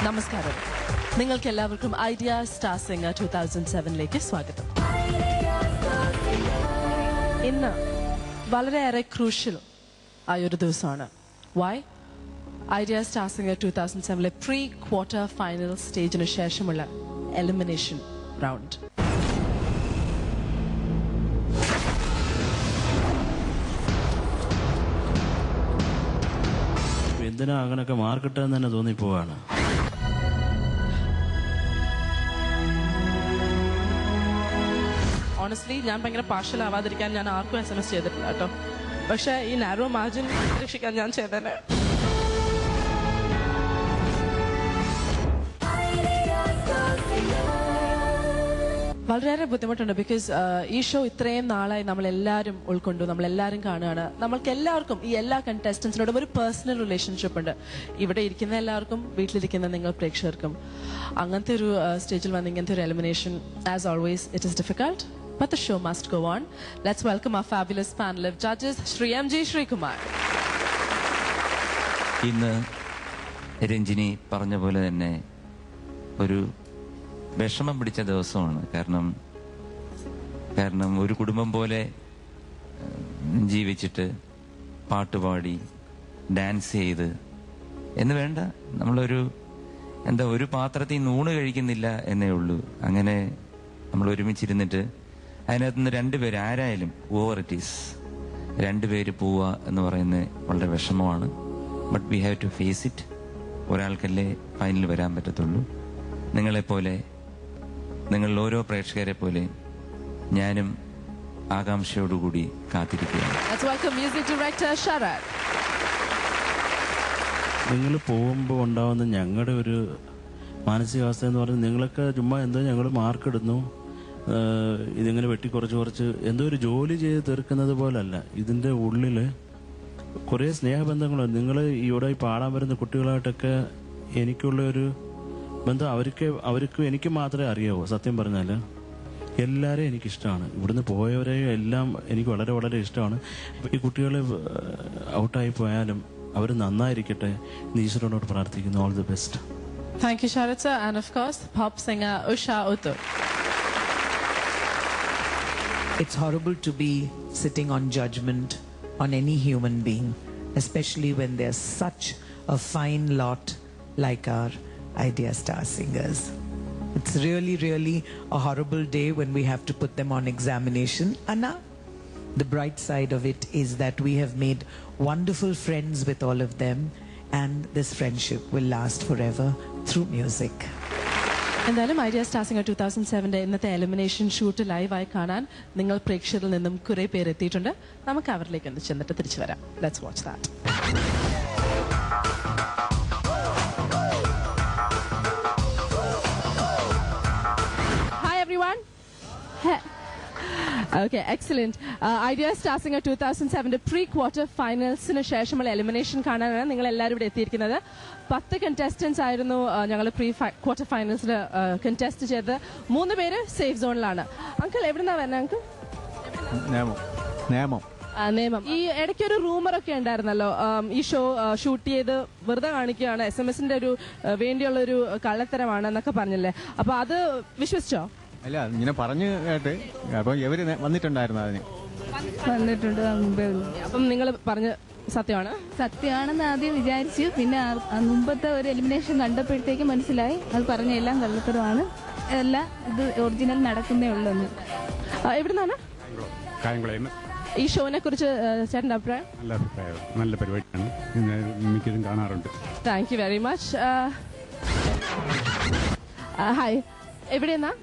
നമസ്കാരം. നിങ്ങൾക്ക് എല്ലാവർക്കും ഐഡിയ സ്റ്റാർ സിംഗർ 2007ലേക്ക് സ്വാഗതം. ഇന്ന് വളരെയേറെ ക്രൂഷ്യൽ ആയൊരു ദിവസമാണ്. വൈ? ഐഡിയ സ്റ്റാർ സിംഗർ 2007ലെ പ്രീ ക്വാർട്ടർ ഫൈനൽ സ്റ്റേജിന് ശേഷമുള്ള എലിമിനേഷൻ റൗണ്ട്. എന്തിനാ അങ്ങനെയൊക്കെ മാർക്കിട്ടെന്ന് തന്നെ തോന്നിപ്പോവാണ്. ഓണസ്റ്റ്ലി ഞാൻ ഭയങ്കര പാർഷ്യൽ ആവാതിരിക്കാൻ ഞാൻ ആർക്കും SMS ചെയ്തിട്ടില്ല കേട്ടോ. പക്ഷെ ഈ നാരോ മാർജിൻ രക്ഷിക്കാൻ ഞാൻ ചെയ്തേനെ. വളരെയേറെ ബുദ്ധിമുട്ടുണ്ട്. ബിക്കോസ് ഈ ഷോ ഇത്രയും നാളായി നമ്മളെല്ലാവരും ഉൾക്കൊണ്ടു, നമ്മളെല്ലാവരും കാണുകയാണ്. നമ്മൾക്ക് എല്ലാവർക്കും ഈ എല്ലാ കണ്ടസ്റ്റൻസിനോടും ഒരു പേഴ്സണൽ റിലേഷൻഷിപ്പ് ഉണ്ട്. ഇവിടെ ഇരിക്കുന്ന എല്ലാവർക്കും, വീട്ടിലിരിക്കുന്ന നിങ്ങൾ പ്രേക്ഷകർക്കും. അങ്ങനത്തെ ഒരു സ്റ്റേജിൽ വന്ന് ഇങ്ങനത്തെ ഒരു elimination, as always it is difficult, but the show must go on. Let's welcome our fabulous panel of judges, Shri M.G. Srikumar. ഇന്ന് രഞ്ജിനി പറഞ്ഞ പോലെ തന്നെ ഒരു വിഷമം പിടിച്ച ദിവസമാണ്. കാരണം ഒരു കുടുംബം പോലെ ജീവിച്ചിട്ട് പാട്ടുപാടി ഡാൻസ് ചെയ്ത് എന്ന് വേണ്ട, നമ്മളൊരു ഒരു പാത്രത്തിൽ നൂണ് കഴിക്കുന്നില്ല എന്നേ ഉള്ളൂ. അങ്ങനെ നമ്മൾ ഒരുമിച്ചിരുന്നിട്ട് അതിനകത്ത് നിന്ന് രണ്ടുപേര്, ആരായാലും ഓവർ ഇറ്റ് ഈസ്, രണ്ടുപേര് പോവുക എന്ന് പറയുന്നത് വളരെ വിഷമമാണ്. But we have to face it. ഒരാൾക്കല്ലേ ഫൈനൽ വരാൻ പറ്റത്തുള്ളൂ. നിങ്ങളെപ്പോലെ, നിങ്ങളിൽ ഓരോ പ്രേക്ഷകരെ പോലെ ഞാനും ആകാംക്ഷയോടുകൂടി കാത്തിരിക്കുകയാണ്. നിങ്ങൾ പോകുമ്പോൾ ഉണ്ടാവുന്ന ഞങ്ങളുടെ ഒരു മാനസികാവസ്ഥ എന്ന് പറഞ്ഞാൽ, നിങ്ങളൊക്കെ ചുമ്മാ ഞങ്ങൾ മാർക്കിടുന്നു, ഇതിങ്ങനെ വെട്ടിക്കുറച്ച് എന്തോ ഒരു ജോലി ചെയ്ത് തീർക്കുന്നത് പോലല്ല. ഇതിൻ്റെ ഉള്ളിൽ കുറേ സ്നേഹബന്ധങ്ങളുണ്ട്. നിങ്ങൾ ഇവിടെ പാടാൻ വരുന്ന കുട്ടികളായിട്ടൊക്കെ എനിക്കുള്ള ഒരു ബന്ധം അവർക്ക് എനിക്ക് മാത്രമേ അറിയാവൂ. സത്യം പറഞ്ഞാൽ എല്ലാവരെയും എനിക്കിഷ്ടമാണ്. ഇവിടുന്ന് പോയവരെയും എല്ലാം എനിക്ക് വളരെ വളരെ ഇഷ്ടമാണ്. ഈ കുട്ടികൾ ഔട്ടായി പോയാലും അവർ നന്നായിരിക്കട്ടെ എന്ന് ഈശ്വരനോട് പ്രാർത്ഥിക്കുന്നു. All the best. Thank you, Sharat sir. And of course, pop singer Usha Uttur. It's horrible to be sitting on judgment on any human being, especially when there's such a fine lot like our Idea Star singers. It's really, really a horrible day when we have to put them on examination. Anna, the bright side of it is that we have made wonderful friends with all of them, and this friendship will last forever through music. എന്തായാലും idea Star singer 2007ന്റെ ഇന്നത്തെ elimination shoot ലൈവായി കാണാൻ നിങ്ങൾ പ്രേക്ഷകരിൽ നിന്നും കുറെ പേര് എത്തിയിട്ടുണ്ട്. നമുക്ക് അവരിലേക്ക് ഒന്ന് ചെന്നിട്ട് തിരിച്ചു വരാം. Let's watch that. Hi everyone. Okay, excellent. Idea Star Singer 2007 pre quarter ഫൈനൽസിന് ശേഷമുള്ള എലിമിനേഷൻ കാണാനാണ് നിങ്ങൾ എല്ലാവരും ഇവിടെ എത്തിയിരിക്കുന്നത്. 10 കണ്ടസ്റ്റൻസ് ആയിരുന്നു ഞങ്ങൾ പ്രീ ക്വാർട്ടർ ഫൈനൽസിൽ കണ്ടസ്റ്റ് ചെയ്തത്. 3 പേര് സേഫ് സോണിലാണ്. അങ്കിൾ എവിടുന്നാ വരുന്നത്? അങ്കിൾ നേമം. ഈ ഇടയ്ക്കൊരു റൂമർ ഒക്കെ ഉണ്ടായിരുന്നല്ലോ, ഈ ഷോ ഷൂട്ട് ചെയ്ത് വെറുതെ കാണിക്കുകയാണ്, SMS-ന്റെ ഒരു വേണ്ടിയുള്ള ഒരു കള്ളത്തരമാണ് എന്നൊക്കെ പറഞ്ഞല്ലേ. അപ്പൊ അത് വിശ്വസിച്ചോ? അല്ല, ഇങ്ങനെ പറഞ്ഞു കേട്ട്. അപ്പൊ ഇവര് വന്നിട്ടുണ്ടായിരുന്നു, അതിന് വന്നിട്ടുണ്ട്. അപ്പം നിങ്ങൾ പറഞ്ഞ സത്യമാണെന്ന് ആദ്യം വിചാരിച്ചു. പിന്നെ മുമ്പത്തെ ഒരു എലിമിനേഷൻ കണ്ടപ്പോഴത്തേക്ക് മനസ്സിലായി അത് പറഞ്ഞ എല്ലാം കള്ളത്തരമാണ്, എല്ലാം ഇത് ഒറിജിനൽ നടക്കുന്നേ ഉള്ളൂ. എവിടുന്നാണ്? കായംകുളം. ഈ ഷോനെ കുറിച്ച് ചേട്ടൻ്റെ അഭിപ്രായം? നല്ല അഭിപ്രായം, നല്ല പരിപാടിയാണ്, മിക്കതും കാണാറുണ്ട്. Thank you very much. Hi, എവിടെയെന്നാ?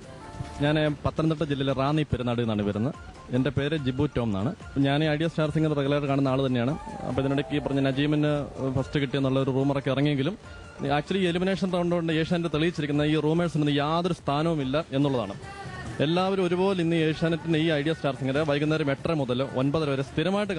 ഞാൻ പത്തനംതിട്ട ജില്ലയിലെ റാന്നി പെരുന്നാട് എന്നാണ് വരുന്നത്. എൻ്റെ പേര് ജിബു ടോം എന്നാണ്. ഞാൻ ഐഡിയ സ്റ്റാർ സിംഗർ റെഗുലർ കാണുന്ന ആൾ തന്നെയാണ്. അപ്പോൾ ഇതിനിടയ്ക്ക് ഈ പറഞ്ഞ നജീമിന് ഫസ്റ്റ് കിട്ടിയെന്നുള്ള ഒരു റൂമറൊക്കെ ഇറങ്ങിയെങ്കിലും ആക്ച്വലി എലിമിനേഷൻ റൗണ്ട് കൊണ്ട് ഏഷ്യാനെറ്റ് തെളിയിച്ചിരിക്കുന്ന ഈ റൂമേഴ്സിന് യാതൊരു സ്ഥാനവുമില്ല എന്നുള്ളതാണ്. എല്ലാവരും ഒരുപോലെ ഇന്ന് ഏഷ്യാനെറ്റിന്റെ ഈ ഐഡിയ സ്റ്റാർ സിംഗർ വൈകുന്നേരം 8:30 മുതൽ 9:00 വരെ സ്ഥിരമായിട്ട്